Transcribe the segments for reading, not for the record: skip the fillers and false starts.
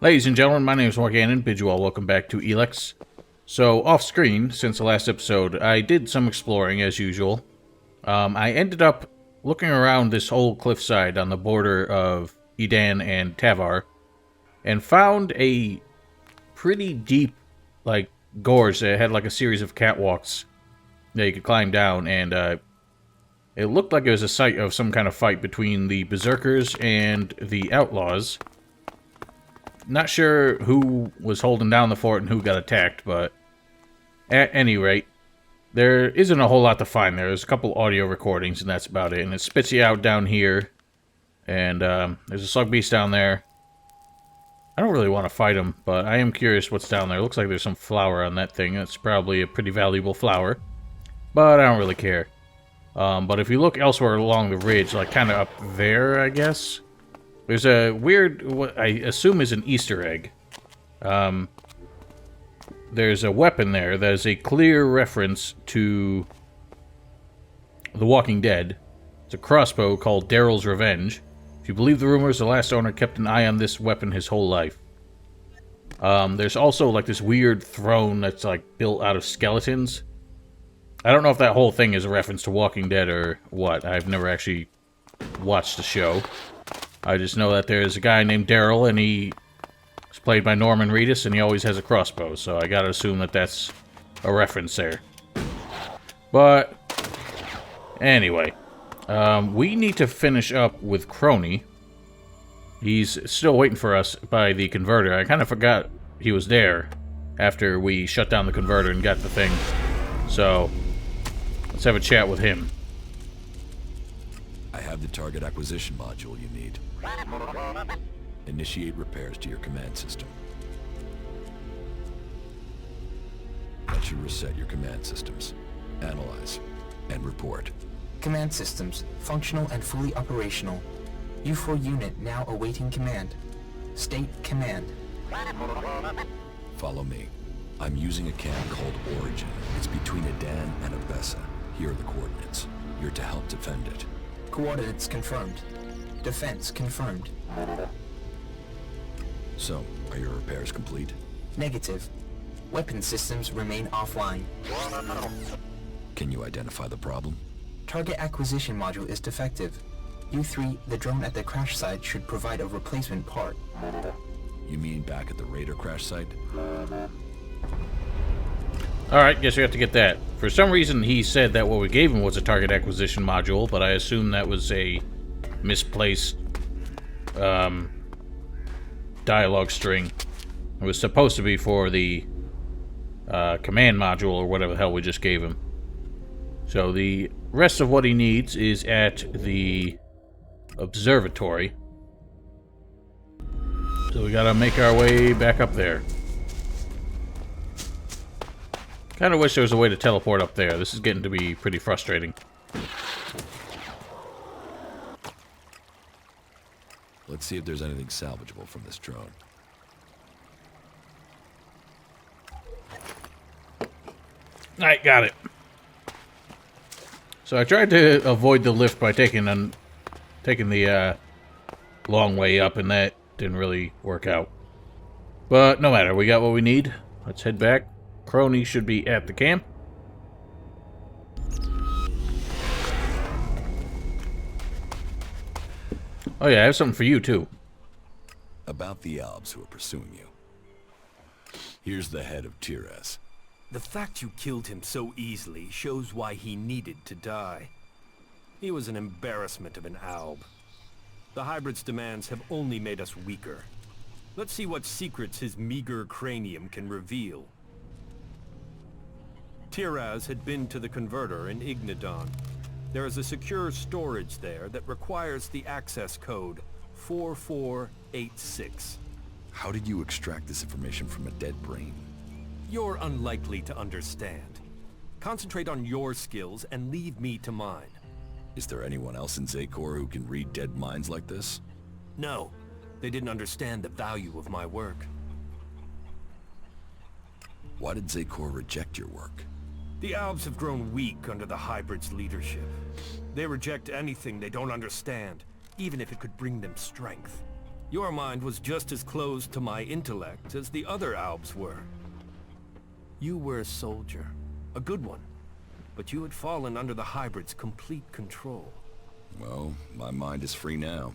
Ladies and gentlemen, my name is Hort of Ignadon. Bid you all welcome back to Elex. So, off-screen, since the last episode, I did some exploring, as usual. I ended up looking around this whole cliffside on the border of Ignadon and Tavar, and found a pretty deep, gorge that had, a series of catwalks that you could climb down, and, it looked like it was a site of some kind of fight between the Berserkers and the Outlaws. Not sure who was holding down the fort and who got attacked, but at any rate, there isn't a whole lot to find there. There's a couple audio recordings, and that's about it. And it spits you out down here, and there's a slug beast down there. I don't really want to fight him, but I am curious what's down there. It looks like there's some flour on that thing. That's probably a pretty valuable flour, but I don't really care. But if you look elsewhere along the ridge, kind of up there, I guess, there's a weird, what I assume is an Easter egg. There's a weapon there that is a clear reference to The Walking Dead. It's a crossbow called Daryl's Revenge. If you believe the rumors, the last owner kept an eye on this weapon his whole life. There's also, this weird throne that's, built out of skeletons. I don't know if that whole thing is a reference to Walking Dead or what. I've never actually watched the show. I just know that there's a guy named Daryl, and he is played by Norman Reedus, and he always has a crossbow, so I gotta assume that that's a reference there. But, anyway, we need to finish up with Chrony. He's still waiting for us by the converter. I kind of forgot he was there after we shut down the converter and got the thing. So, let's have a chat with him. I have the target acquisition module you need. Initiate repairs to your command system. That should reset your command systems. Analyze and report. Command systems, functional and fully operational. U4 unit now awaiting command. State command. Follow me. I'm using a camp called Origin. It's between Ignadon and Abessa. Here are the coordinates. You're to help defend it. Coordinates confirmed. Defense confirmed. So, are your repairs complete? Negative. Weapon systems remain offline. Can you identify the problem? Target acquisition module is defective. U3, the drone at the crash site, should provide a replacement part. You mean back at the Raider crash site? Alright, guess we have to get that. For some reason, he said that what we gave him was a target acquisition module, but I assume that was a misplaced dialogue string. It was supposed to be for the command module or whatever the hell we just gave him. So the rest of what he needs is at the observatory. So we gotta make our way back up there. Kind of wish there was a way to teleport up there. This is getting to be pretty frustrating. Let's see if there's anything salvageable from this drone. Alright, got it. So I tried to avoid the lift by taking the long way up, and that didn't really work out. But no matter, we got what we need. Let's head back. Chrony should be at the camp. Oh yeah, I have something for you too. About the Albs who are pursuing you. Here's the head of Tyrez. The fact you killed him so easily shows why he needed to die. He was an embarrassment of an Alb. The hybrid's demands have only made us weaker. Let's see what secrets his meager cranium can reveal. Tyrez had been to the converter in Ignadon. There is a secure storage there that requires the access code 4486. How did you extract this information from a dead brain? You're unlikely to understand. Concentrate on your skills and leave me to mine. Is there anyone else in Zakor who can read dead minds like this? No, they didn't understand the value of my work. Why did Zakor reject your work? The Albs have grown weak under the hybrid's leadership. They reject anything they don't understand, even if it could bring them strength. Your mind was just as closed to my intellect as the other Albs were. You were a soldier, a good one, but you had fallen under the hybrid's complete control. Well, my mind is free now.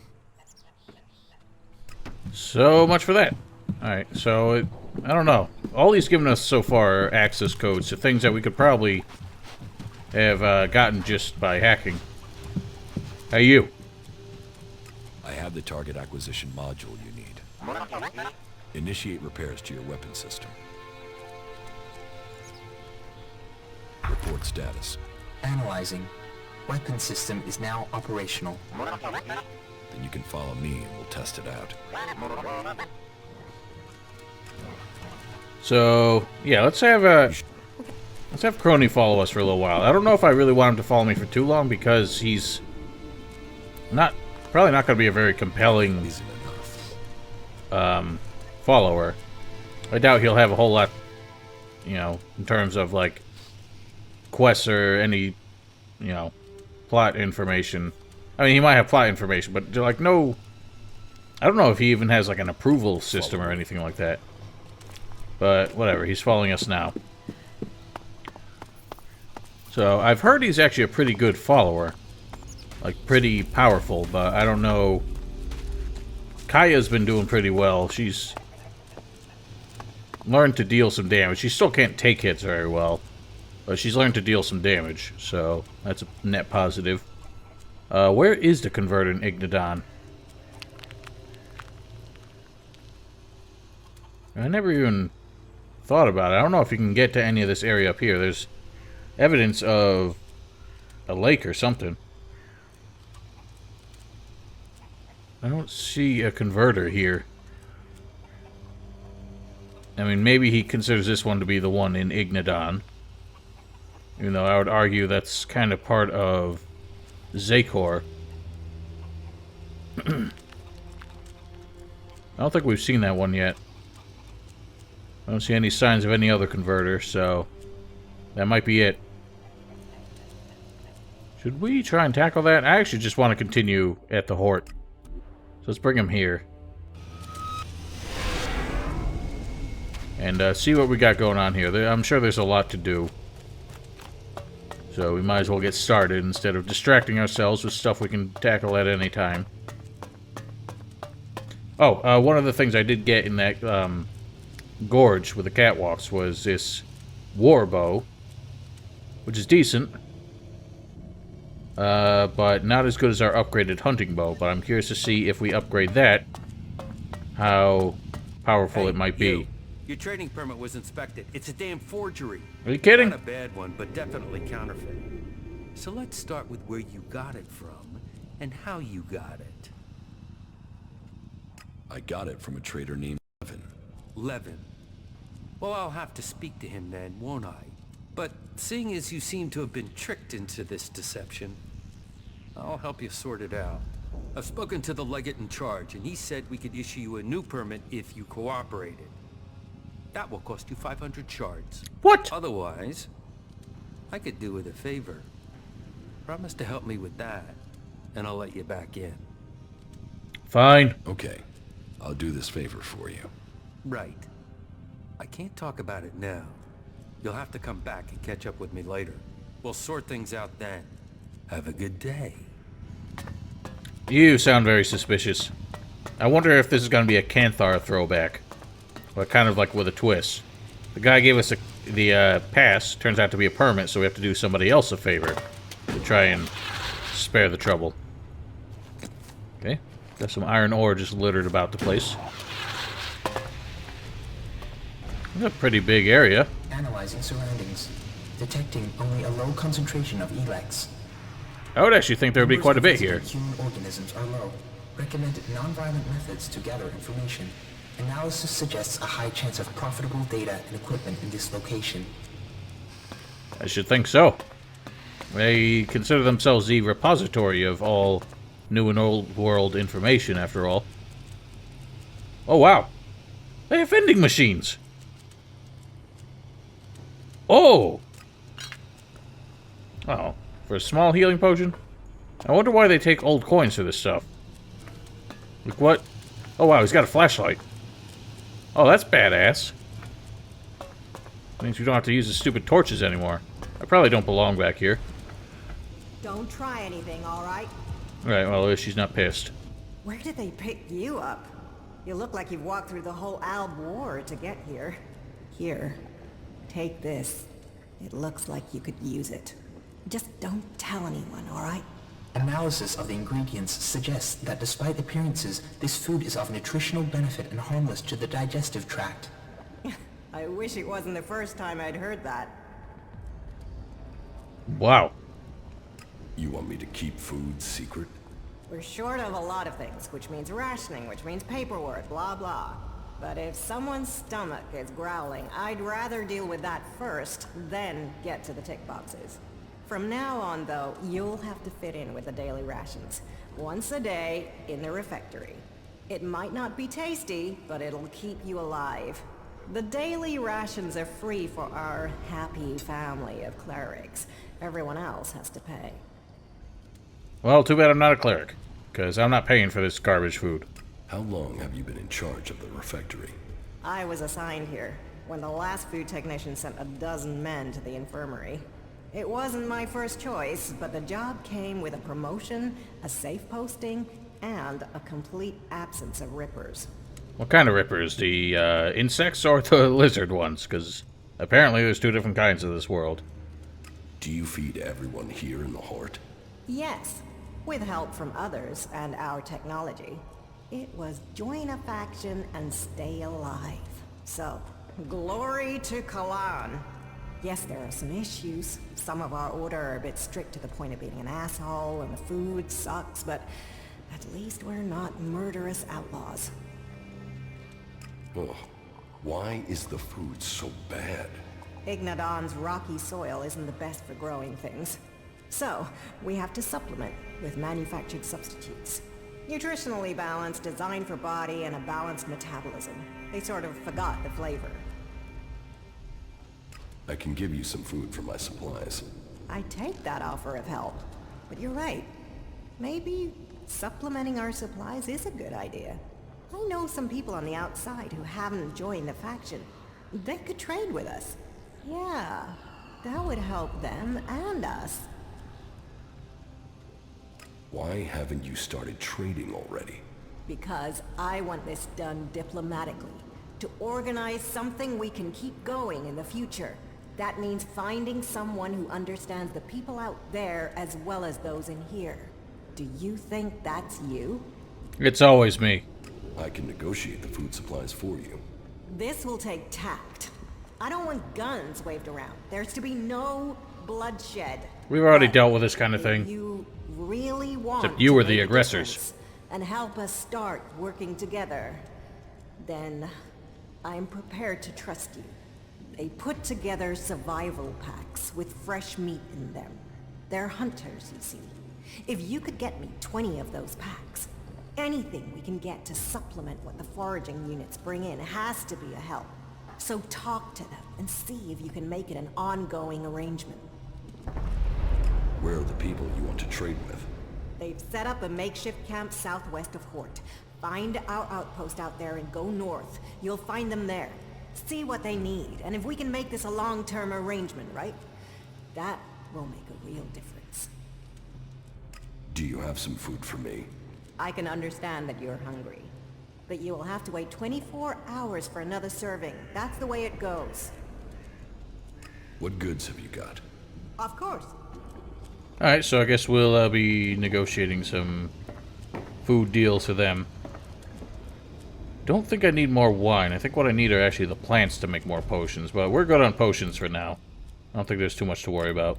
So much for that. Alright, so, I don't know. All he's given us so far are access codes to things that we could probably have gotten just by hacking. Hey, you. I have the target acquisition module you need. Initiate repairs to your weapon system. Report status. Analyzing. Weapon system is now operational. Then you can follow me and we'll test it out. So, yeah, let's have Chrony follow us for a little while. I don't know if I really want him to follow me for too long because he's probably not going to be a very compelling Isn't enough. follower. I doubt he'll have a whole lot, you know, in terms of like quests or any, you know, plot information. I mean, he might have plot information, but like no, I don't know if he even has like an approval system or anything like that. But whatever, he's following us now. So I've heard he's actually a pretty good follower. Like, pretty powerful, but I don't know. Kaya's been doing pretty well. She's learned to deal some damage. She still can't take hits very well, but she's learned to deal some damage, so that's a net positive. Where is the converter in Ignadon? I never even thought about it. I don't know if you can get to any of this area up here. There's evidence of a lake or something. I don't see a converter here. I mean, maybe he considers this one to be the one in Ignadon. Even though I would argue that's kind of part of Zakor. I don't think we've seen that one yet. I don't see any signs of any other converter, so that might be it. Should we try and tackle that? I actually just want to continue at the Hort. So let's bring him here. And see what we got going on here. I'm sure there's a lot to do. So we might as well get started instead of distracting ourselves with stuff we can tackle at any time. Oh, one of the things I did get in that gorge with the catwalks was this war bow, which is decent. But not as good as our upgraded hunting bow. But I'm curious to see if we upgrade that, how powerful it might be. Your trading permit was inspected. It's a damn forgery. Are you kidding? Not a bad one, but definitely counterfeit. So let's start with where you got it from and how you got it. I got it from a trader named Levin. Levin. Well, I'll have to speak to him then, won't I? But seeing as you seem to have been tricked into this deception, I'll help you sort it out. I've spoken to the legate in charge, and he said we could issue you a new permit if you cooperated. That will cost you 500 shards. What? Otherwise, I could do with a favor. Promise to help me with that, and I'll let you back in. Fine. Okay, I'll do this favor for you. Right. I can't talk about it now. You'll have to come back and catch up with me later. We'll sort things out then. Have a good day. You sound very suspicious. I wonder if this is going to be a Canthar throwback. But kind of like with a twist. The guy gave us the pass. Turns out to be a permit, so we have to do somebody else a favor to try and spare the trouble. Okay. Got some iron ore just littered about the place. A pretty big area. Analyzing surroundings. Detecting only a low concentration of Elex. I would actually think there would be quite a bit here. Human organisms are low. Recommended non-violent methods to gather information. Analysis suggests a high chance of profitable data and equipment in this location. I should think so. They consider themselves the repository of all new and old world information, after all. Oh, wow. They have vending machines. Oh! Oh, for a small healing potion? I wonder why they take old coins for this stuff. Like what? Oh wow, he's got a flashlight. Oh, that's badass. Means we don't have to use the stupid torches anymore. I probably don't belong back here. Don't try anything, all right? Right, well, at least she's not pissed. Where did they pick you up? You look like you've walked through the whole Alb War to get here. Here, take this. It looks like you could use it. Just don't tell anyone, all right? Analysis of the ingredients suggests that despite appearances, this food is of nutritional benefit and harmless to the digestive tract. I wish it wasn't the first time I'd heard that. Wow. You want me to keep food secret? We're short of a lot of things, which means rationing, which means paperwork, blah blah. But if someone's stomach is growling, I'd rather deal with that first, then get to the tick boxes. From now on, though, you'll have to fit in with the daily rations. Once a day, in the refectory. It might not be tasty, but it'll keep you alive. The daily rations are free for our happy family of clerics. Everyone else has to pay. Well, too bad I'm not a cleric, because I'm not paying for this garbage food. How long have you been in charge of the refectory? I was assigned here when the last food technician sent a dozen men to the infirmary. It wasn't my first choice, but the job came with a promotion, a safe posting, and a complete absence of rippers. What kind of rippers? The insects or the lizard ones? Because apparently there's two different kinds of this world. Do you feed everyone here in the Hort? Yes, with help from others and our technology. It was join a faction and stay alive. So, glory to Kalan. Yes, there are some issues. Some of our order are a bit strict to the point of being an asshole, and the food sucks, but at least we're not murderous outlaws. Oh, why is the food so bad? Ignadon's rocky soil isn't the best for growing things. So, we have to supplement with manufactured substitutes. Nutritionally balanced, designed for body and a balanced metabolism. They sort of forgot the flavor. I can give you some food for my supplies. I take that offer of help. But you're right. Maybe supplementing our supplies is a good idea. I know some people on the outside who haven't joined the faction. They could trade with us. Yeah, that would help them and us. Why haven't you started trading already? Because I want this done diplomatically. To organize something we can keep going in the future. That means finding someone who understands the people out there as well as those in here. Do you think that's you? It's always me. I can negotiate the food supplies for you. This will take tact. I don't want guns waved around. There's to be no bloodshed. We've already But dealt with this kind of if thing. you really want Except you to were the make a aggressors. difference and help us start working together, then I'm prepared to trust you. They put together survival packs with fresh meat in them. They're hunters, you see. If you could get me 20 of those packs, anything we can get to supplement what the foraging units bring in has to be a help. So talk to them and see if you can make it an ongoing arrangement. Where are the people you want to trade with? They've set up a makeshift camp southwest of Hort. Find our outpost out there and go north. You'll find them there. See what they need, and if we can make this a long-term arrangement, right? That will make a real difference. Do you have some food for me? I can understand that you're hungry, but you will have to wait 24 hours for another serving. That's the way it goes. What goods have you got? Of course. Alright, so I guess we'll be negotiating some food deals for them. Don't think I need more wine. I think what I need are actually the plants to make more potions, but we're good on potions for now. I don't think there's too much to worry about.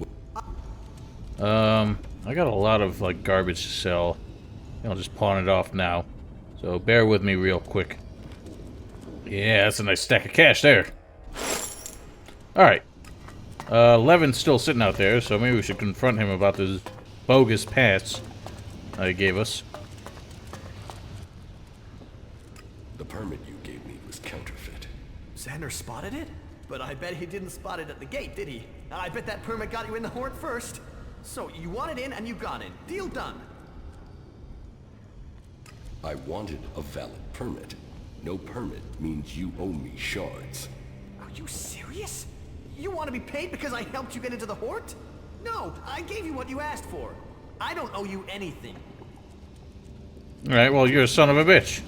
I got a lot of, like, garbage to sell. I'll just pawn it off now. So bear with me real quick. Yeah, that's a nice stack of cash there. Alright. Levin's still sitting out there, so maybe we should confront him about this bogus pass he gave us. The permit you gave me was counterfeit. Xander spotted it? But I bet he didn't spot it at the gate, did he? I bet that permit got you in the Hort first. So, you wanted in and you got in. Deal done. I wanted a valid permit. No permit means you owe me shards. Are you serious? You want to be paid because I helped you get into the Hort? No, I gave you what you asked for. I don't owe you anything. Alright, well, you're a son of a bitch.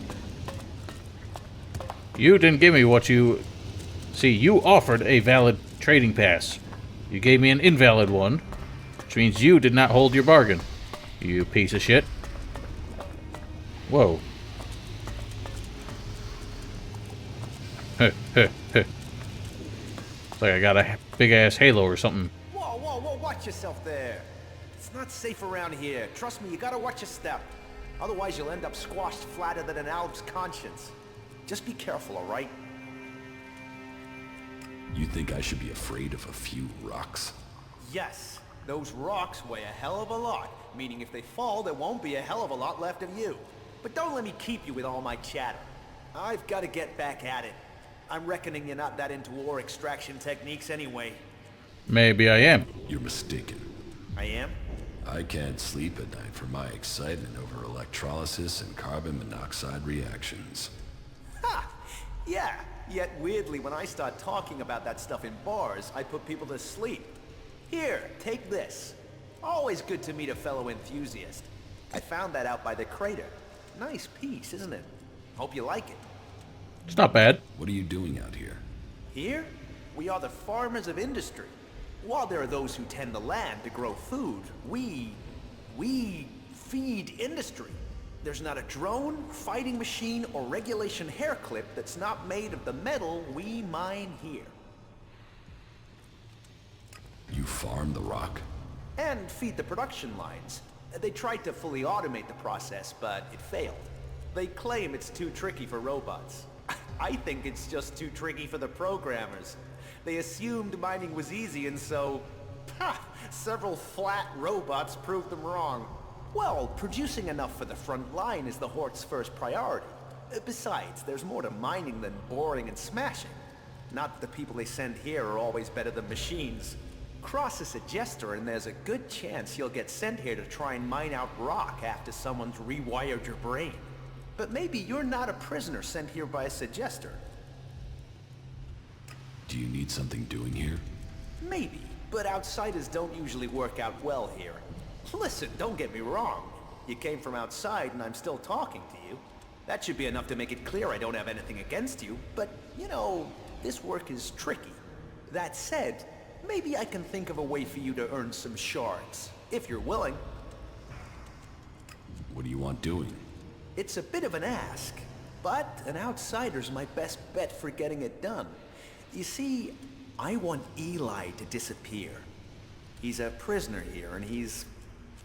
You didn't give me what you... See, you offered a valid trading pass. You gave me an invalid one, which means you did not hold your bargain. You piece of shit. Whoa. It's like I got a big-ass halo or something. Whoa, whoa, whoa, watch yourself there. It's not safe around here. Trust me, you gotta watch your step. Otherwise, you'll end up squashed flatter than an owl's conscience. Just be careful, all right? You think I should be afraid of a few rocks? Yes, those rocks weigh a hell of a lot, meaning if they fall, there won't be a hell of a lot left of you. But don't let me keep you with all my chatter. I've got to get back at it. I'm reckoning you're not that into ore extraction techniques anyway. Maybe I am. You're mistaken. I am? I can't sleep at night for my excitement over electrolysis and carbon monoxide reactions. Ha! Yeah, yet weirdly, when I start talking about that stuff in bars, I put people to sleep. Here, take this. Always good to meet a fellow enthusiast. I found that out by the crater. Nice piece, isn't it? Hope you like it. It's not bad. What are you doing out here? Here, we are the farmers of industry. While there are those who tend the land to grow food, we feed industry. There's not a drone, fighting machine, or regulation hair clip that's not made of the metal we mine here. You farm the rock? And feed the production lines. They tried to fully automate the process, but it failed. They claim it's too tricky for robots. I think it's just too tricky for the programmers. They assumed mining was easy, and so... several flat robots proved them wrong. Well, producing enough for the front line is the Hort's first priority. Besides, there's more to mining than boring and smashing. Not that the people they send here are always better than machines. Cross a suggester and there's a good chance you'll get sent here to try and mine out rock after someone's rewired your brain. But maybe you're not a prisoner sent here by a suggester. Do you need something doing here? Maybe, but outsiders don't usually work out well here. Listen, don't get me wrong. You came from outside and I'm still talking to you. That should be enough to make it clear I don't have anything against you, but, you know, this work is tricky. That said, maybe I can think of a way for you to earn some shards, if you're willing. What do you want doing? It's a bit of an ask, but an outsider's my best bet for getting it done. You see, I want Eli to disappear. He's a prisoner here, and he's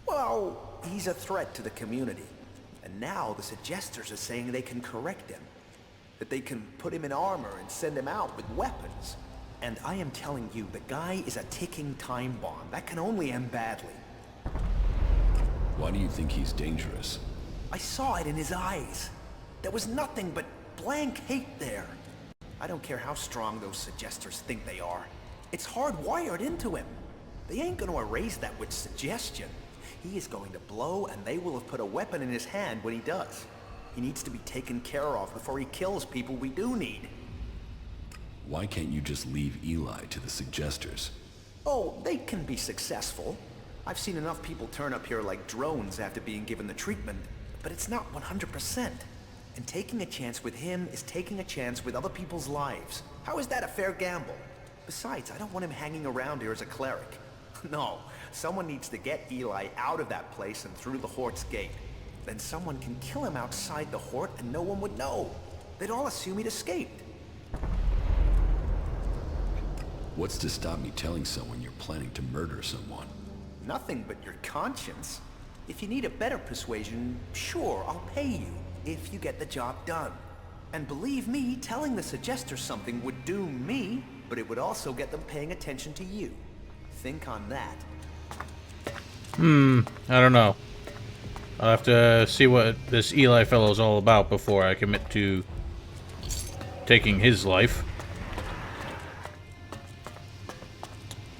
a threat to the community. And now the suggesters are saying they can correct him. That they can put him in armor and send him out with weapons. And I am telling you, the guy is a ticking time bomb. That can only end badly. Why do you think he's dangerous? I saw it in his eyes. There was nothing but blank hate there. I don't care how strong those suggesters think they are. It's hardwired into him. They ain't gonna erase that with suggestion. He is going to blow, and they will have put a weapon in his hand when he does. He needs to be taken care of before he kills people we do need. Why can't you just leave Eli to the suggesters? Oh, they can be successful. I've seen enough people turn up here like drones after being given the treatment, but it's not 100%. And taking a chance with him is taking a chance with other people's lives. How is that a fair gamble? Besides, I don't want him hanging around here as a cleric. No, someone needs to get Eli out of that place and through the Hort's gate. Then someone can kill him outside the Hort and no one would know. They'd all assume he'd escaped. What's to stop me telling someone you're planning to murder someone? Nothing but your conscience. If you need a better persuasion, sure, I'll pay you, if you get the job done. And believe me, telling the suggesters something would doom me, but it would also get them paying attention to you. Think on that. I don't know. I'll have to see what this Eli fellow's all about before I commit to taking his life.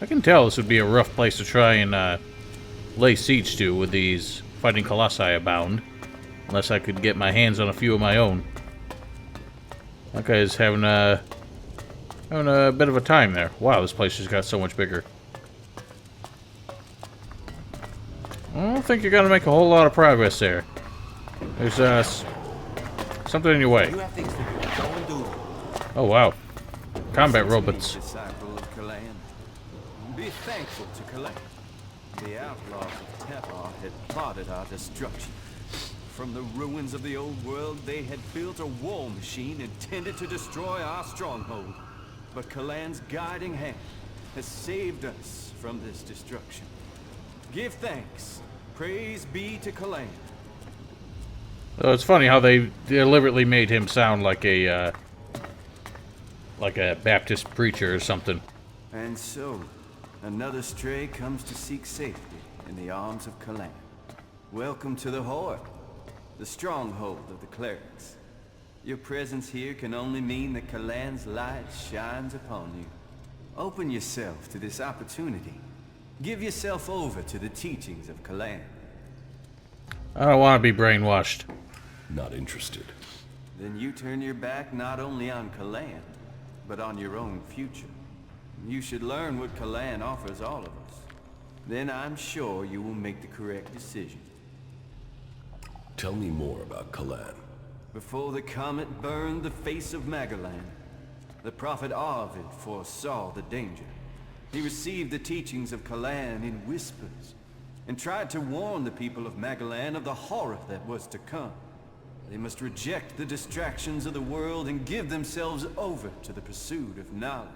I can tell this would be a rough place to try and lay siege to with these fighting colossi abound. unless I could get my hands on a few of my own. That guy's having a bit of a time there. Wow, this place just got so much bigger. I don't think you're gonna make a whole lot of progress there. There's something in your way. You have things to do. Go and do them. Oh wow, combat robots. Disciple of Kalan. Be thankful to Kalan. The outlaws of Tepar had plotted our destruction. From the ruins of the old world, they had built a war machine intended to destroy our stronghold. But Kalan's guiding hand has saved us from this destruction. Give thanks. Praise be to Kalan. So it's funny how they deliberately made him sound like a Baptist preacher or something. And so, another stray comes to seek safety in the arms of Kalan. Welcome to the Hort, the stronghold of the Clerics. Your presence here can only mean that Kalan's light shines upon you. Open yourself to this opportunity. Give yourself over to the teachings of Kalan. I don't want to be brainwashed. Not interested. Then you turn your back not only on Kalan, but on your own future. You should learn what Kalan offers all of us. Then I'm sure you will make the correct decision. Tell me more about Kalan. Before the comet burned the face of Magalan, the prophet Arvid foresaw the danger. He received the teachings of Kalan in whispers, and tried to warn the people of Magalan of the horror that was to come. They must reject the distractions of the world and give themselves over to the pursuit of knowledge.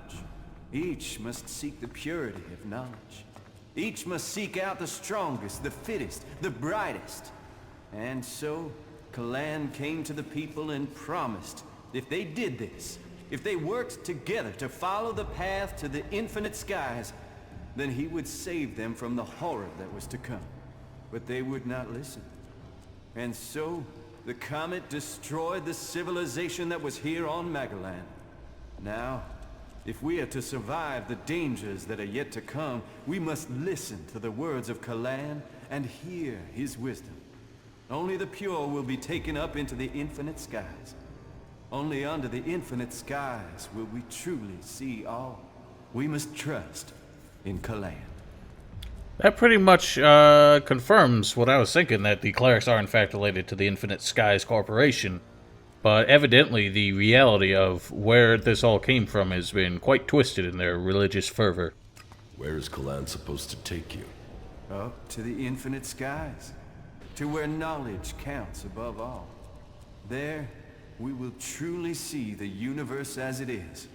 Each must seek the purity of knowledge. Each must seek out the strongest, the fittest, the brightest. And so, Kalan came to the people and promised, if they did this, if they worked together to follow the path to the infinite skies, then he would save them from the horror that was to come. But they would not listen. And so, the comet destroyed the civilization that was here on Magalan. Now, if we are to survive the dangers that are yet to come, we must listen to the words of Kalan and hear his wisdom. Only the pure will be taken up into the infinite skies. Only under the infinite skies will we truly see all. We must trust in Kalan. That pretty much confirms what I was thinking, that the Clerics are in fact related to the Infinite Skies Corporation. But evidently the reality of where this all came from has been quite twisted in their religious fervor. Where is Kalan supposed to take you? Up to the infinite skies, to where knowledge counts above all. There, we will truly see the universe as it is.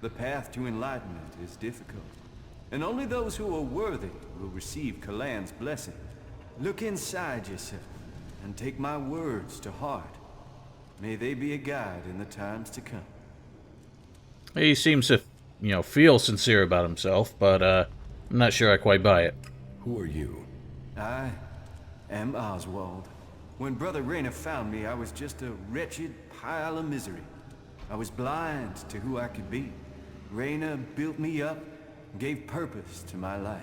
The path to enlightenment is difficult, and only those who are worthy will receive Kalan's blessing. Look inside yourself, and take my words to heart. May they be a guide in the times to come. He seems to, feel sincere about himself, but I'm not sure I quite buy it. Who are you? I am Oswald. When Brother Rayner found me, I was just a wretched pile of misery. I was blind to who I could be. Rayner built me up, gave purpose to my life.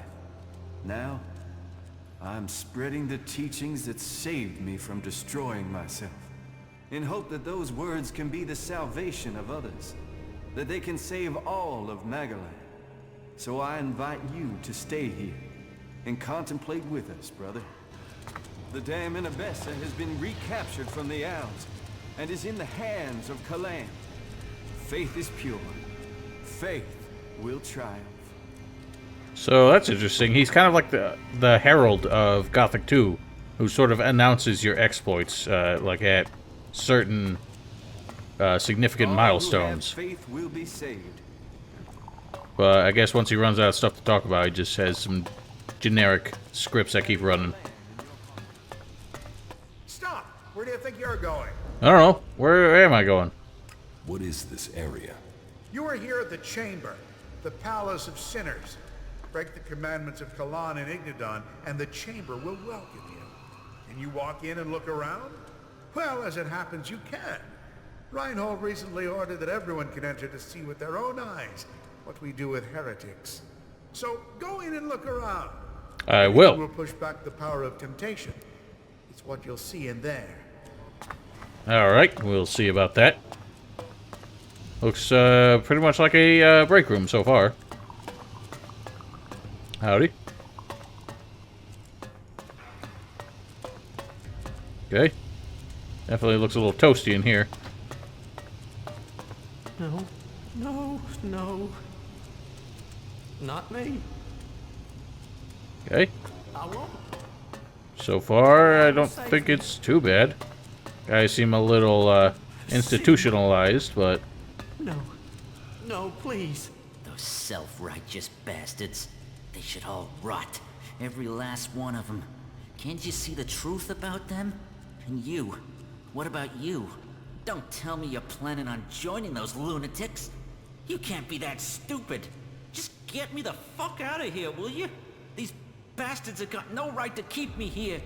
Now, I'm spreading the teachings that saved me from destroying myself, in hope that those words can be the salvation of others, that they can save all of Magalan. So I invite you to stay here and contemplate with us, brother. The dam in Abessa has been recaptured from the Owls and is in the hands of Kalan. Faith is pure. Faith will triumph. So that's interesting. He's kind of like the herald of Gothic 2, who sort of announces your exploits, like at certain significant milestones. All who have faith will be saved. But I guess once he runs out of stuff to talk about, he just has some generic scripts that keep running. Stop! Where do you think you're going? I don't know. Where am I going? What is this area? You are here at the Chamber, the Palace of Sinners. Break the commandments of Kalan and Ignadon, and the Chamber will welcome you. Can you walk in and look around? Well, as it happens, you can. Reinhold recently ordered that everyone can enter to see with their own eyes what we do with heretics. So, go in and look around. I will. We'll push back the power of temptation. It's what you'll see in there. Alright, we'll see about that. Looks pretty much like a break room so far. Howdy. Okay. Definitely looks a little toasty in here. No, no, no. Not me. Okay. I won't. So far, I don't think it's too bad. Guys seem a little institutionalized, but... No. No, please. Those self-righteous bastards. They should all rot. Every last one of them. Can't you see the truth about them? And you? What about you? Don't tell me you're planning on joining those lunatics. You can't be that stupid. Just get me the fuck out of here, will you? These bastards have got no right to keep me here.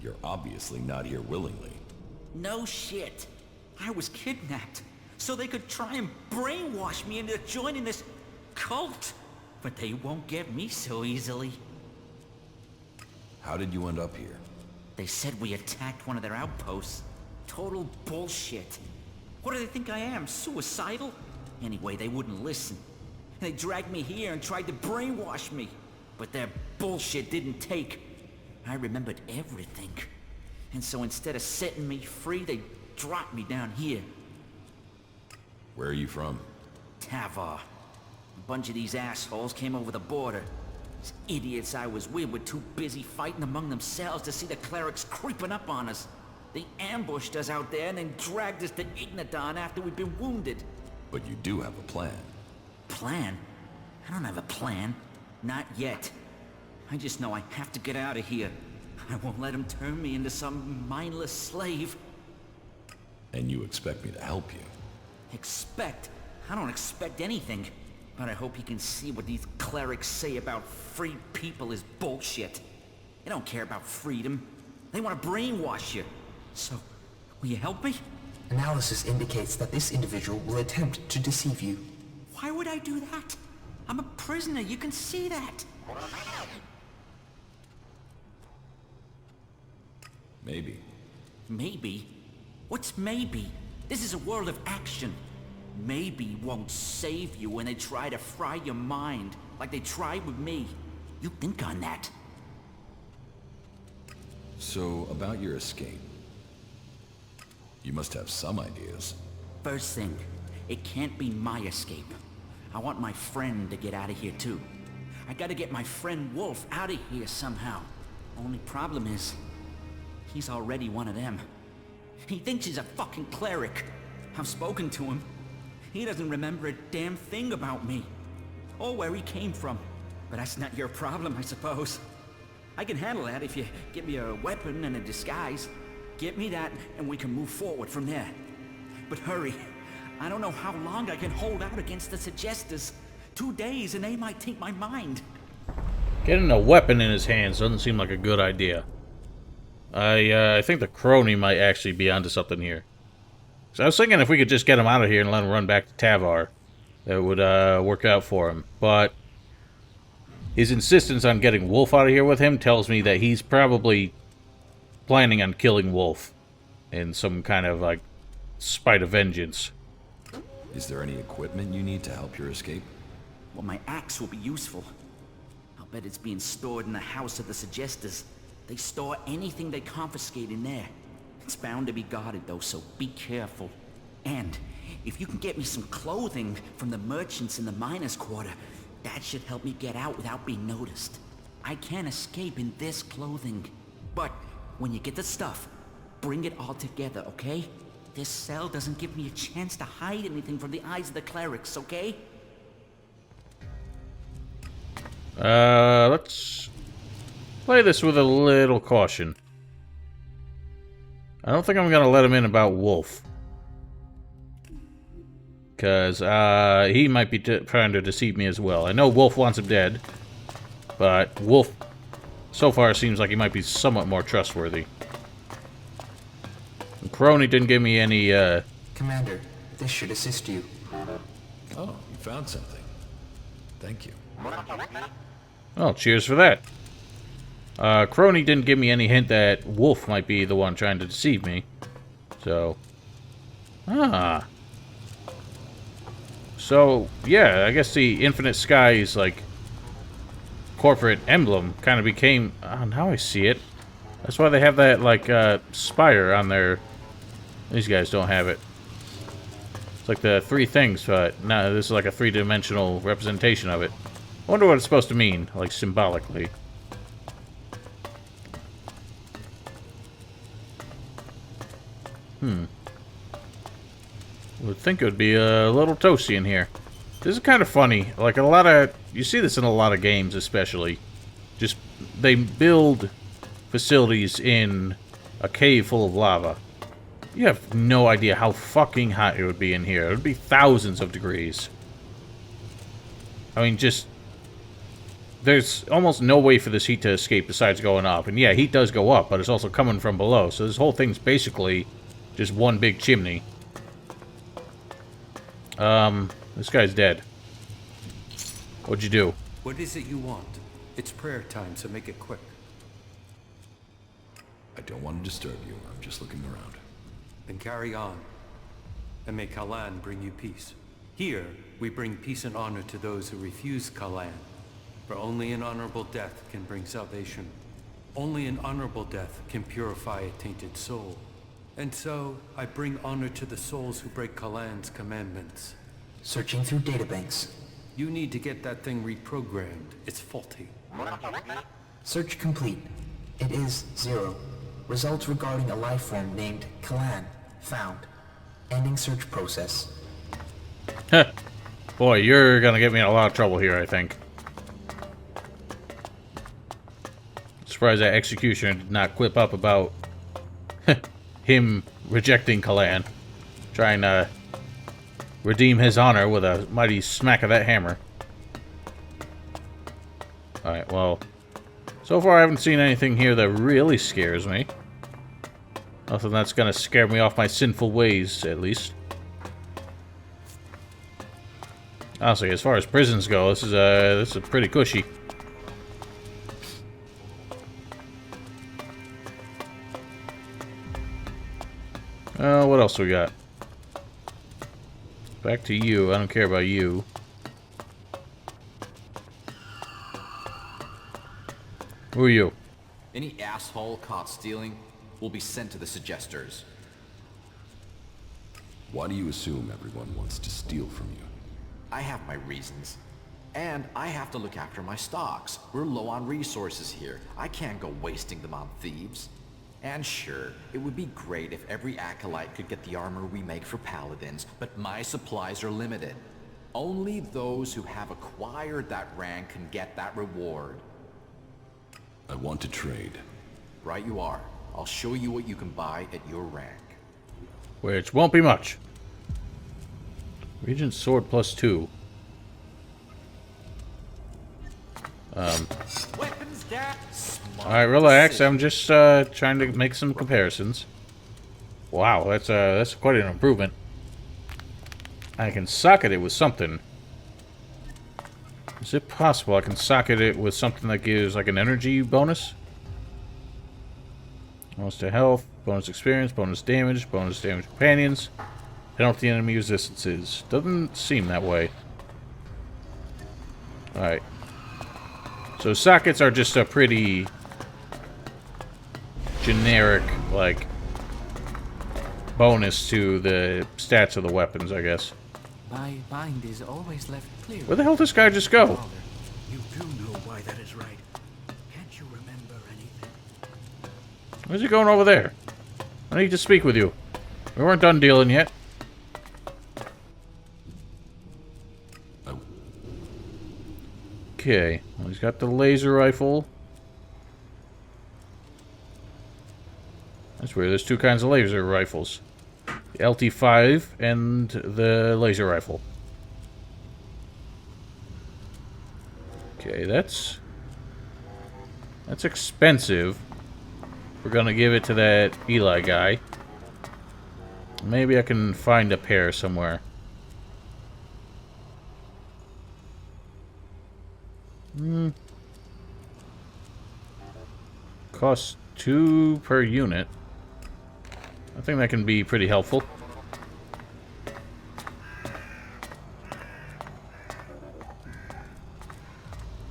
You're obviously not here willingly. No shit. I was kidnapped, so they could try and brainwash me into joining this cult. But they won't get me so easily. How did you end up here? They said we attacked one of their outposts. Total bullshit. What do they think I am, suicidal? Anyway, they wouldn't listen. They dragged me here and tried to brainwash me. But their bullshit didn't take. I remembered everything. And so instead of setting me free, they dropped me down here. Where are you from? Tavar. A bunch of these assholes came over the border. These idiots I was with were too busy fighting among themselves to see the clerics creeping up on us. They ambushed us out there and then dragged us to Ignadon after we'd been wounded. But you do have a plan. Plan? I don't have a plan. Not yet. I just know I have to get out of here. I won't let them turn me into some mindless slave. And you expect me to help you? Expect? I don't expect anything. But I hope you can see what these clerics say about free people is bullshit. They don't care about freedom. They want to brainwash you. So, will you help me? Analysis indicates that this individual will attempt to deceive you. Why would I do that? I'm a prisoner, you can see that. Maybe. Maybe? What's maybe? This is a world of action. Maybe won't save you when they try to fry your mind, like they tried with me. You think on that. So, about your escape. You must have some ideas. First thing, it can't be my escape. I want my friend to get out of here too. I gotta get my friend Wolf out of here somehow. Only problem is, he's already one of them. He thinks he's a fucking cleric. I've spoken to him. He doesn't remember a damn thing about me. Or where he came from. But that's not your problem, I suppose. I can handle that if you give me a weapon and a disguise. Get me that, and we can move forward from there. But hurry. I don't know how long I can hold out against the Suggestors. 2 days and they might take my mind. Getting a weapon in his hands doesn't seem like a good idea. I think the Chrony might actually be onto something here. So I was thinking if we could just get him out of here and let him run back to Tavar, that would work out for him. But his insistence on getting Wolf out of here with him tells me that he's probably planning on killing Wolf in some kind of, like, spite of vengeance. Is there any equipment you need to help your escape? Well, my axe will be useful. I'll bet it's being stored in the house of the Suggestors. They store anything they confiscate in there. It's bound to be guarded, though, so be careful. And if you can get me some clothing from the merchants in the miners' quarter, that should help me get out without being noticed. I can't escape in this clothing. But when you get the stuff, bring it all together, okay? This cell doesn't give me a chance to hide anything from the eyes of the clerics, okay? Let's play this with a little caution. I don't think I'm gonna let him in about Wolf. Because, he might be trying to deceive me as well. I know Wolf wants him dead, but Wolf, so far, seems like he might be somewhat more trustworthy. And Chrony didn't give me any, Commander, this should assist you. Oh, you found something. Thank you. Oh, cheers for that. Chrony didn't give me any hint that Wolf might be the one trying to deceive me. So... Ah. So, yeah, I guess the Infinite Skies, like, corporate emblem kind of became... Oh, now I see it. That's why they have that, like, spire on their... These guys don't have it. It's like the three things, but no, this is like a three-dimensional representation of it. I wonder what it's supposed to mean, like, symbolically. Would think it would be a little toasty in here. This is kind of funny. Like a lot of... You see this in a lot of games, especially. Just, they build facilities in a cave full of lava. You have no idea how fucking hot it would be in here. It would be thousands of degrees. I mean, just... There's almost no way for this heat to escape besides going up. And yeah, heat does go up, but it's also coming from below. So this whole thing's basically just one big chimney. This guy's dead. What'd you do? What is it you want? It's prayer time, so make it quick. I don't want to disturb you. I'm just looking around. Then carry on. And may Kalan bring you peace. Here, we bring peace and honor to those who refuse Kalan. For only an honorable death can bring salvation. Only an honorable death can purify a tainted soul. And so, I bring honor to the souls who break Kalan's commandments. Searching through databanks. You need to get that thing reprogrammed. It's faulty. Search complete. It is 0. Results regarding a life form named Kalan. Found. Ending search process. Heh. Boy, you're gonna get me in a lot of trouble here, I think. Surprised that executioner did not quip up about him rejecting Kalan. Trying to redeem his honor with a mighty smack of that hammer. Alright, well... So far I haven't seen anything here that really scares me. Nothing that's gonna scare me off my sinful ways, at least. Honestly, as far as prisons go, this is pretty cushy. What else we got? Back to you. I don't care about you. Who are you? Any asshole caught stealing will be sent to the Suggesters. Why do you assume everyone wants to steal from you? I have my reasons. And I have to look after my stocks. We're low on resources here. I can't go wasting them on thieves. And sure, it would be great if every acolyte could get the armor we make for paladins, but my supplies are limited. Only those who have acquired that rank can get that reward. I want to trade. Right you are. I'll show you what you can buy at your rank. Which won't be much. Regent sword +2. Weapons gap. Alright, relax. I'm just trying to make some comparisons. Wow, that's quite an improvement. I can socket it with something. Is it possible I can socket it with something that gives like an energy bonus? Bonus to health, bonus experience, bonus damage companions, penalty enemy resistances. Doesn't seem that way. Alright. So sockets are just a pretty generic, like, bonus to the stats of the weapons, I guess. My mind is always left clear. Where the hell did this guy just go? You do know why that is right. Can't you remember anything? Where's he going over there? I need to speak with you. We weren't done dealing yet. Okay, well, he's got the laser rifle. That's weird, there's two kinds of laser rifles. The LT5 and the laser rifle. Okay, that's expensive. We're gonna give it to that Eli guy. Maybe I can find a pair somewhere. Costs 2 per unit. I think that can be pretty helpful.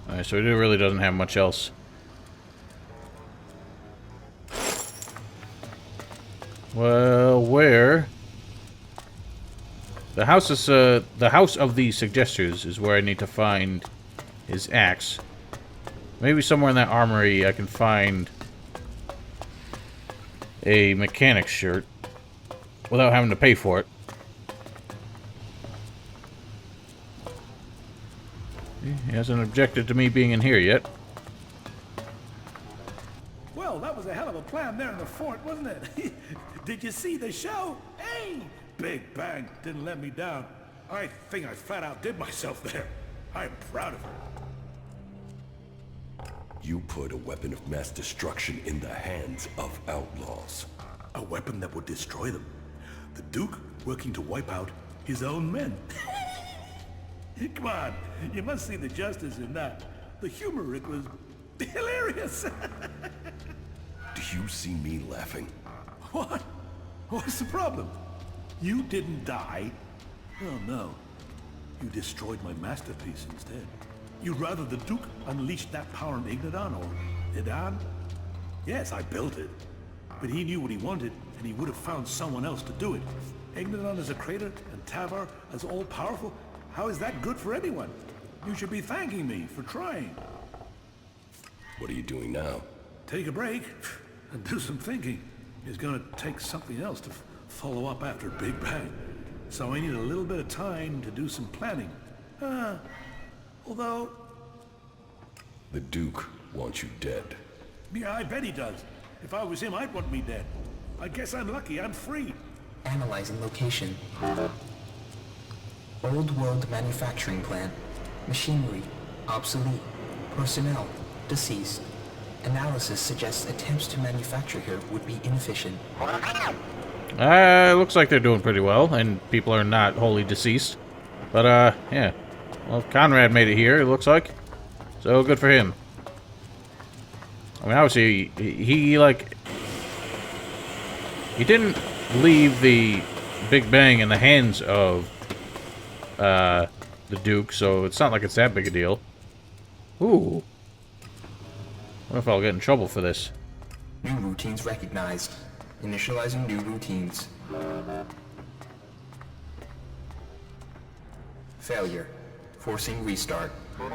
Alright, so it really doesn't have much else. Well, where? The house is, the House of the Suggesters is where I need to find his axe. Maybe somewhere in that armory I can find a mechanic's shirt without having to pay for it. He hasn't objected to me being in here yet. Well, that was a hell of a plan there in the fort, wasn't it? Did you see the show? Hey! Big Bang didn't let me down. I think I flat out did myself there. I'm proud of her. You put a weapon of mass destruction in the hands of outlaws. A weapon that would destroy them. The Duke working to wipe out his own men. Come on, you must see the justice in that. The humor, Rick, was hilarious. Do you see me laughing? What? What's the problem? You didn't die? Oh no. You destroyed my masterpiece instead. You'd rather the Duke unleashed that power in Ignadon or Idan? Yes, I built it. But he knew what he wanted, and he would have found someone else to do it. Ignadon is a crater, and Tavar is all-powerful. How is that good for anyone? You should be thanking me for trying. What are you doing now? Take a break and do some thinking. It's gonna take something else to follow up after Big Bang. So I need a little bit of time to do some planning. Although... The Duke wants you dead. Yeah, I bet he does. If I was him, I'd want me dead. I guess I'm lucky. I'm free. Analyzing location. Old world manufacturing plant. Machinery. Obsolete. Personnel. Deceased. Analysis suggests attempts to manufacture here would be inefficient. Looks like they're doing pretty well, and people are not wholly deceased. But, yeah. Well, Conrad made it here, it looks like. So, good for him. I mean, obviously, he didn't leave the Big Bang in the hands of, the Duke, so it's not like it's that big a deal. Ooh. What if I'll get in trouble for this? New routines recognized. Initializing new routines. Failure. Forcing restart. Go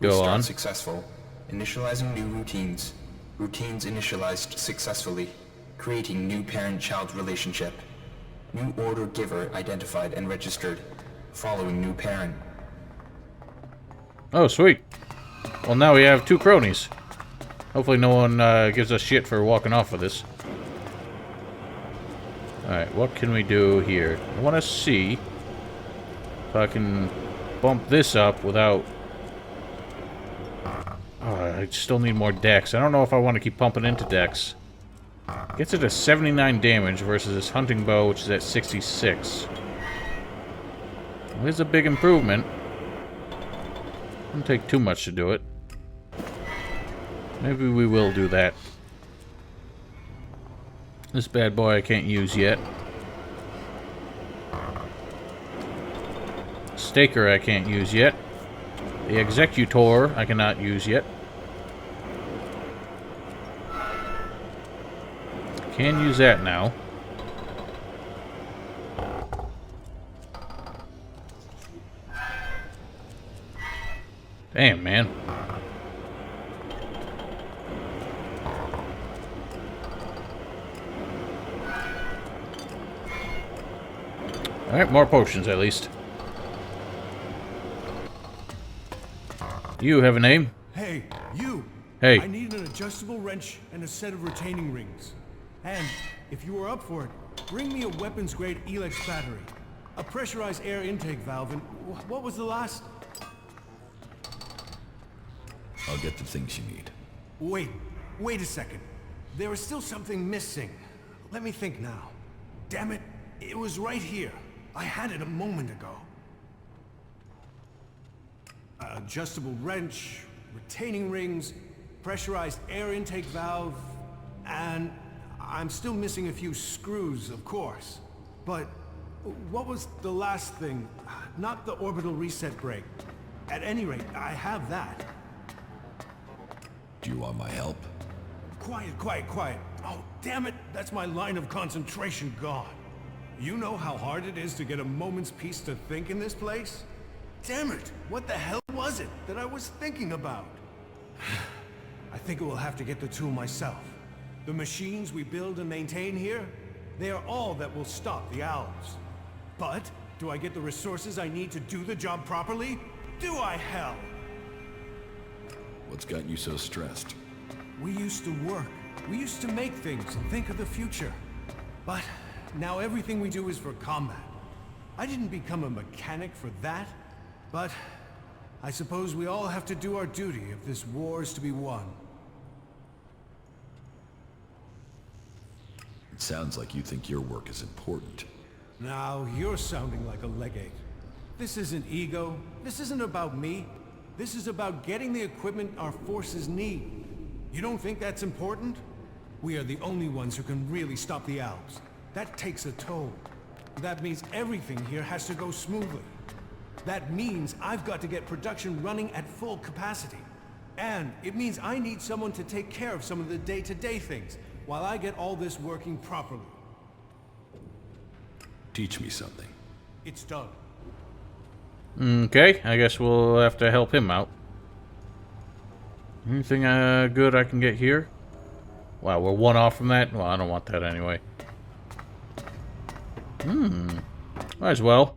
Restart on. Successful. Initializing new routines. Routines initialized successfully. Creating new parent-child relationship. New order giver identified and registered. Following new parent. Oh, sweet. Well, now we have 2 cronies. Hopefully no one gives us shit for walking off of this. Alright, what can we do here? I want to see if I can bump this up without... Oh, I still need more dex. I don't know if I want to keep pumping into dex. Gets it to 79 damage versus this hunting bow, which is at 66. Well, it's a big improvement. Doesn't take too much to do it. Maybe we will do that. This bad boy I can't use yet. Staker I can't use yet. The Executor I cannot use yet. Can use that now. Damn, man. Alright, more potions at least. You have a name? Hey, you! Hey. I need an adjustable wrench and a set of retaining rings. And, if you are up for it, bring me a weapons-grade Elex battery, a pressurized air intake valve, and what was the last? I'll get the things you need. Wait a second. There is still something missing. Let me think now. Damn it, it was right here. I had it a moment ago. adjustable wrench, retaining rings, pressurized air intake valve, and I'm still missing a few screws, of course. But what was the last thing? Not the orbital reset brake. At any rate, I have that. Do you want my help? Quiet, quiet, quiet. Oh, damn it, that's my line of concentration gone. You know how hard it is to get a moment's peace to think in this place? Damn it, what the hell was it that I was thinking about? I think I will have to get the tool myself. The machines we build and maintain here, they are all that will stop the owls. But, do I get the resources I need to do the job properly? Do I, hell? What's got you so stressed? We used to work. We used to make things and think of the future. But now everything we do is for combat. I didn't become a mechanic for that, but I suppose we all have to do our duty if this war is to be won. It sounds like you think your work is important. Now, you're sounding like a legate. This isn't ego. This isn't about me. This is about getting the equipment our forces need. You don't think that's important? We are the only ones who can really stop the owls. That takes a toll. That means everything here has to go smoothly. That means I've got to get production running at full capacity. And it means I need someone to take care of some of the day-to-day things, while I get all this working properly. Teach me something. It's done. Okay, I guess we'll have to help him out. Anything good I can get here? Wow, we're one off from that? Well, I don't want that anyway. Might as well.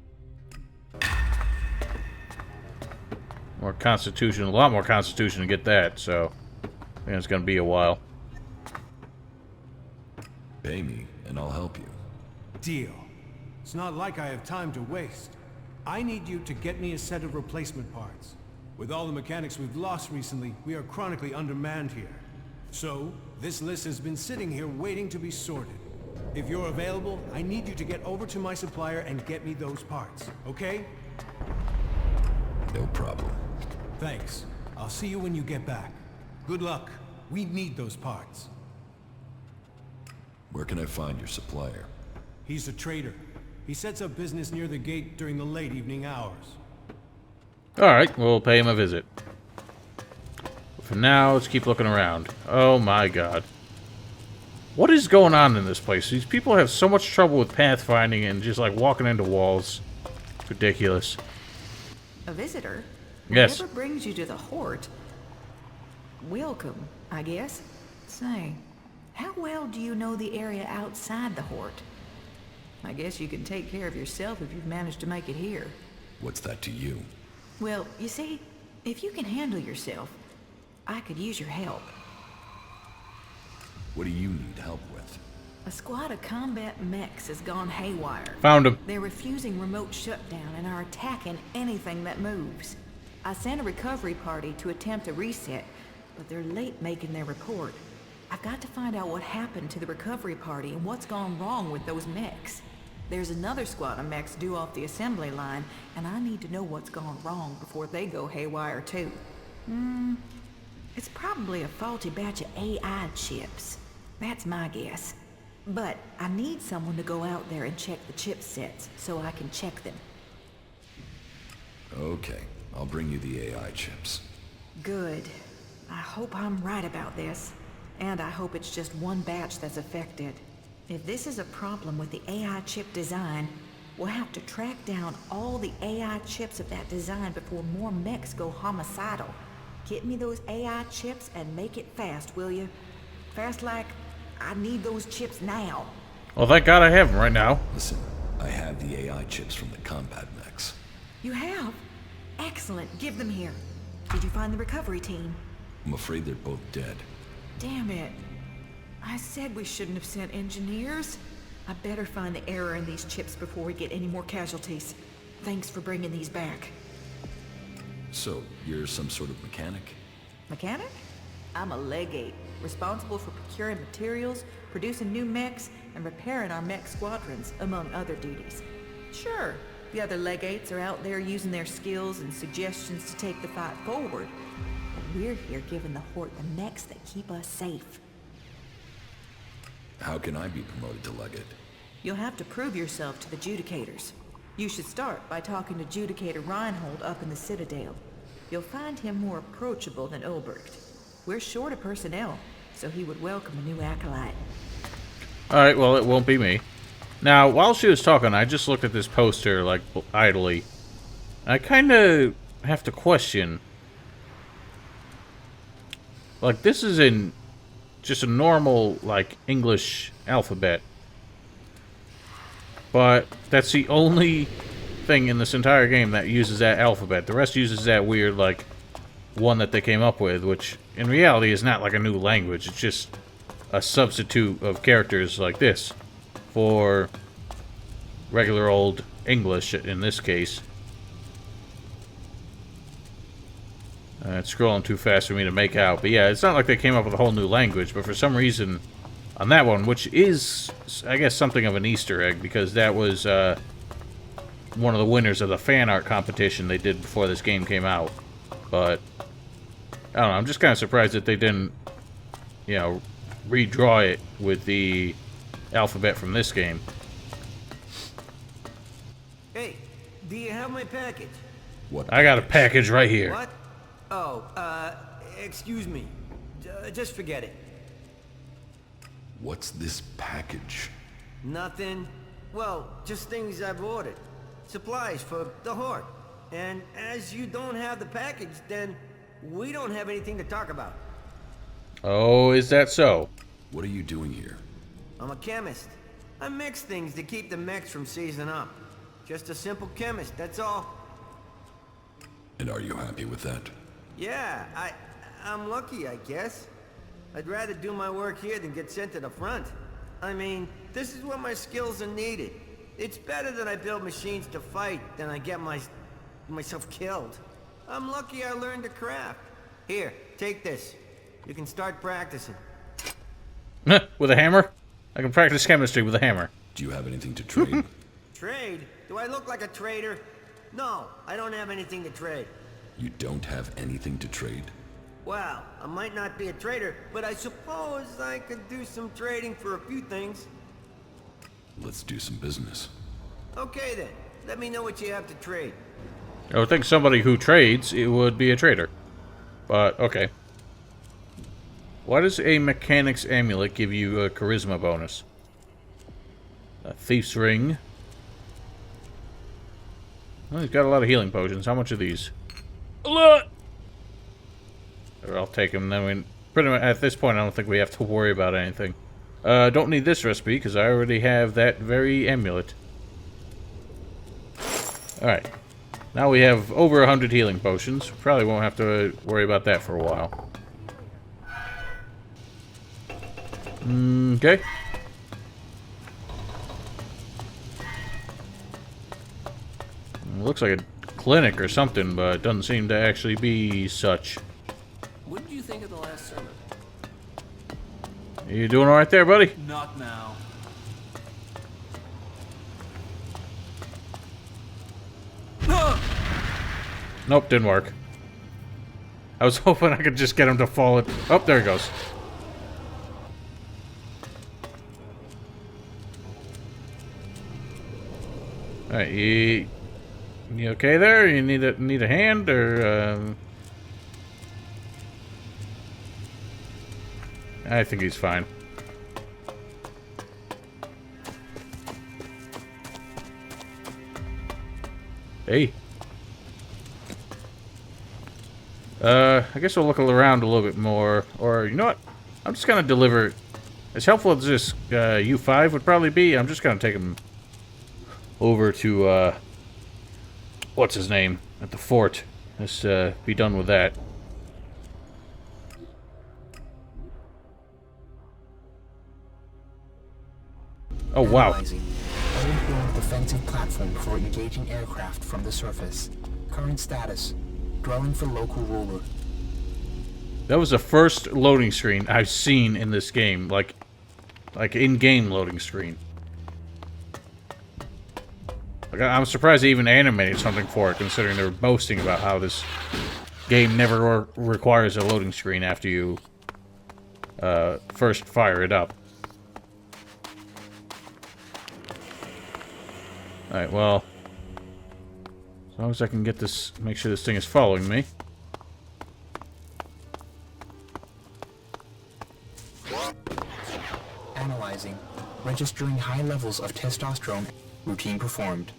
More constitution, a lot more constitution to get that, so I think it's gonna be a while. Pay me, and I'll help you. Deal. It's not like I have time to waste. I need you to get me a set of replacement parts. With all the mechanics we've lost recently, we are chronically undermanned here. So, this list has been sitting here waiting to be sorted. If you're available, I need you to get over to my supplier and get me those parts, okay? No problem. Thanks. I'll see you when you get back. Good luck. We need those parts. Where can I find your supplier? He's a trader. He sets up business near the gate during the late evening hours. Alright, we'll pay him a visit. For now, let's keep looking around. Oh my god. What is going on in this place? These people have so much trouble with pathfinding and just like walking into walls. It's ridiculous. A visitor? Yes. Whatever brings you to the Hort? Welcome, I guess. Say, how well do you know the area outside the Hort? I guess you can take care of yourself if you've managed to make it here. What's that to you? Well, you see, if you can handle yourself, I could use your help. What do you need help with? A squad of combat mechs has gone haywire. Found him. They're refusing remote shutdown and are attacking anything that moves. I sent a recovery party to attempt a reset, but they're late making their report. I've got to find out what happened to the recovery party and what's gone wrong with those mechs. There's another squad of mechs due off the assembly line, and I need to know what's gone wrong before they go haywire too. It's probably a faulty batch of AI chips. That's my guess. But I need someone to go out there and check the chipsets so I can check them. Okay, I'll bring you the AI chips. Good. I hope I'm right about this. And I hope it's just one batch that's affected. If this is a problem with the AI chip design, we'll have to track down all the AI chips of that design before more mechs go homicidal. Get me those AI chips and make it fast, will you? Fast like, I need those chips now. Well, thank God I have them right now. Listen, I have the AI chips from the combat mechs. You have? Excellent. Give them here. Did you find the recovery team? I'm afraid they're both dead. Damn it. I said we shouldn't have sent engineers. I better find the error in these chips before we get any more casualties. Thanks for bringing these back. So, you're some sort of mechanic? Mechanic? I'm a legate, responsible for procuring materials, producing new mechs, and repairing our mech squadrons, among other duties. Sure, The other legates are out there using their skills and suggestions to take the fight forward. But we're here giving the Hort the necks that keep us safe. How can I be promoted to legate? You'll have to prove yourself to the Judicators. You should start by talking to Judicator Reinhold up in the Citadel. You'll find him more approachable than Ulbricht. We're short of personnel, so he would welcome a new acolyte. Alright, well, it won't be me. Now, while she was talking, I just looked at this poster, like, idly. I kind of have to question. Like, this is in just a normal, like, English alphabet. But that's the only thing in this entire game that uses that alphabet. The rest uses that weird, like, one that they came up with, which in reality is not like a new language. It's just a substitute of characters like this for regular old English in this case. It's scrolling too fast for me to make out. But yeah, it's not like they came up with a whole new language, but for some reason on that one, which is, I guess, something of an Easter egg, because that was one of the winners of the fan art competition they did before this game came out. But I don't know, I'm just kind of surprised that they didn't, you know, redraw it with the alphabet from this game. Hey, do you have my package? What? I got a package right here. What? Oh, excuse me. Just forget it. What's this package? Nothing. Well, just things I've ordered. Supplies for the Hort. And as you don't have the package, then we don't have anything to talk about. Oh, is that so? What are you doing here? I'm a chemist. I mix things to keep the mechs from seizing up. Just a simple chemist, that's all. And are you happy with that? Yeah, I'm lucky, I guess. I'd rather do my work here than get sent to the front. I mean, this is where my skills are needed. It's better that I build machines to fight than I get myself killed. I'm lucky I learned to craft. Here, take this. You can start practicing. With a hammer? I can practice chemistry with a hammer. Do you have anything to trade? Trade? Do I look like a trader? No, I don't have anything to trade. You don't have anything to trade? Well, I might not be a trader, but I suppose I could do some trading for a few things. Let's do some business. Okay then, let me know what you have to trade. I would think somebody who trades, it would be a trader. But, okay. Why does a mechanic's amulet give you a charisma bonus? A thief's ring. Well, he's got a lot of healing potions. How much are these? A lot! I'll take them. Then we pretty much at this point, I don't think we have to worry about anything. Don't need this recipe because I already have that very amulet. All right. Now we have over 100 healing potions. Probably won't have to worry about that for a while. Okay. Looks like a clinic or something, but it doesn't seem to actually be such. What did you think of the last sermon? You doing all right there, buddy? Not now. Nope, didn't work. I was hoping I could just get him to fall. Oh, there he goes. Alright, you okay there? You need a hand, or I think he's fine. Hey. I guess we'll look around a little bit more, or you know what? I'm just gonna deliver. As helpful as this U5 would probably be, I'm just gonna take him over to what's his name at the fort. Let's be done with that. Oh wow. Overbuilt defensive platform for engaging aircraft from the surface. Current status: dwelling for local ruler. That was the first loading screen I've seen in this game, like in-game loading screen. Like, I'm surprised they even animated something for it, considering they were boasting about how this game never requires a loading screen after you first fire it up. Alright, well, as long as I can get this, make sure this thing is following me. Analyzing. Registering high levels of testosterone. Routine performed.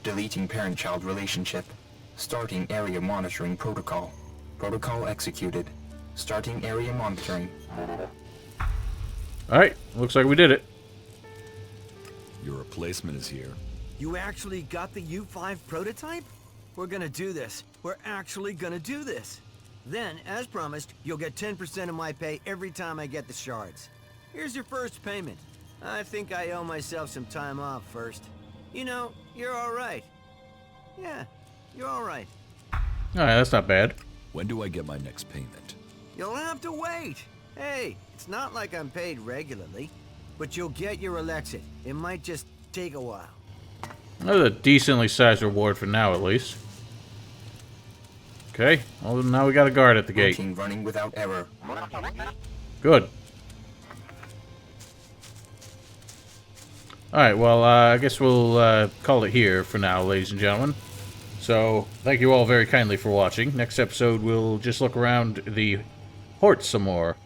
Deleting parent-child relationship. Starting area monitoring protocol. Protocol executed. Starting area monitoring. Alright, looks like we did it. Your replacement is here. You actually got the U5 prototype? We're gonna do this. We're actually gonna do this. Then, as promised, you'll get 10% of my pay every time I get the shards. Here's your first payment. I think I owe myself some time off first. You know, you're alright. Yeah, you're alright. Alright, that's not bad. When do I get my next payment? You'll have to wait. Hey, it's not like I'm paid regularly. But you'll get your Elexit. It might just take a while. That's a decently sized reward for now, at least. Okay, well, now we got a guard at the gate. Routine running without error. Good. Alright, well, I guess we'll call it here for now, ladies and gentlemen. So, thank you all very kindly for watching. Next episode, we'll just look around the Hort some more.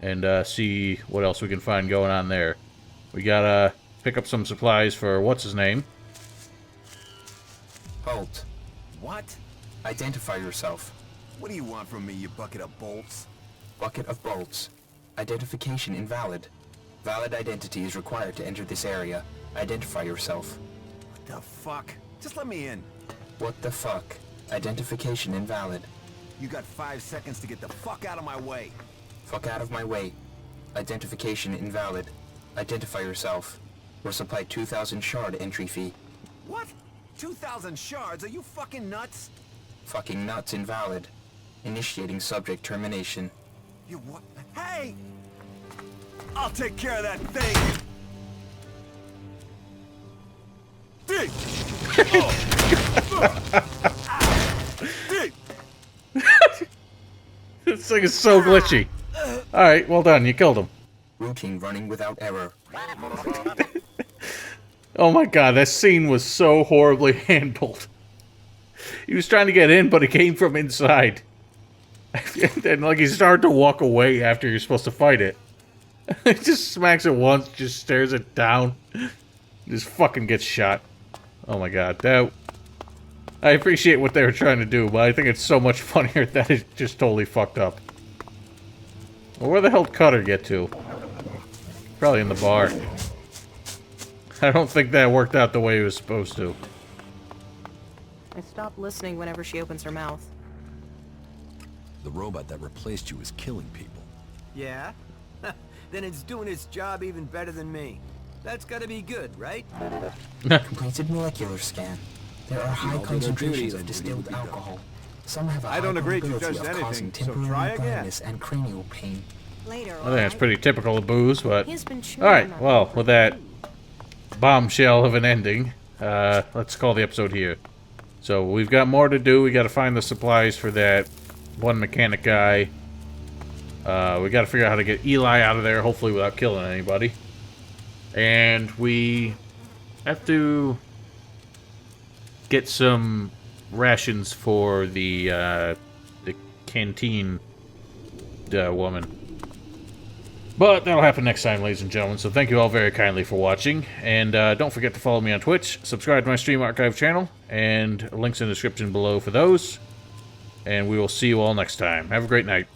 And see what else we can find going on there. We gotta pick up some supplies for what's-his-name. Halt. What? Identify yourself. What do you want from me, you bucket of bolts? Bucket of bolts. Identification invalid. Valid identity is required to enter this area. Identify yourself. What the fuck? Just let me in. What the fuck? Identification invalid. You got 5 seconds to get the fuck out of my way. Fuck out of my way. Identification invalid. Identify yourself. We'll supply 2,000 shard entry fee. What? 2,000 shards? Are you fucking nuts? Fucking nuts invalid. Initiating subject termination. You what? Hey! I'll take care of that thing! Dig! Dig! This thing is so glitchy. Alright, well done, you killed him. Routine running without error. Oh my god, that scene was so horribly handled. He was trying to get in, but it came from inside. And like he started to walk away after you're supposed to fight it. It just smacks it once, just stares it down. Just fucking gets shot. Oh my god, that... I appreciate what they were trying to do, but I think it's so much funnier that it's just totally fucked up. Well, where the hell did Cutter get to? Probably in the bar. I don't think that worked out the way it was supposed to. I stop listening whenever she opens her mouth. The robot that replaced you is killing people. Yeah? Then it's doing its job even better than me. That's gotta be good, right? Completed molecular scan. There are high concentrations of distilled alcohol. Some have a high probability of causing temporary blindness and cranial pain. Later, I think that's pretty typical of booze, but... He's been chewing Alright, on well, with that bombshell of an ending, let's call the episode here. So, we've got more to do. We gotta find the supplies for that one mechanic guy. We gotta figure out how to get Eli out of there, hopefully without killing anybody. And we have to get some rations for the canteen woman. But that'll happen next time, ladies and gentlemen. So thank you all very kindly for watching. And don't forget to follow me on Twitch, subscribe to my Stream Archive channel, and links in the description below for those. And we will see you all next time. Have a great night.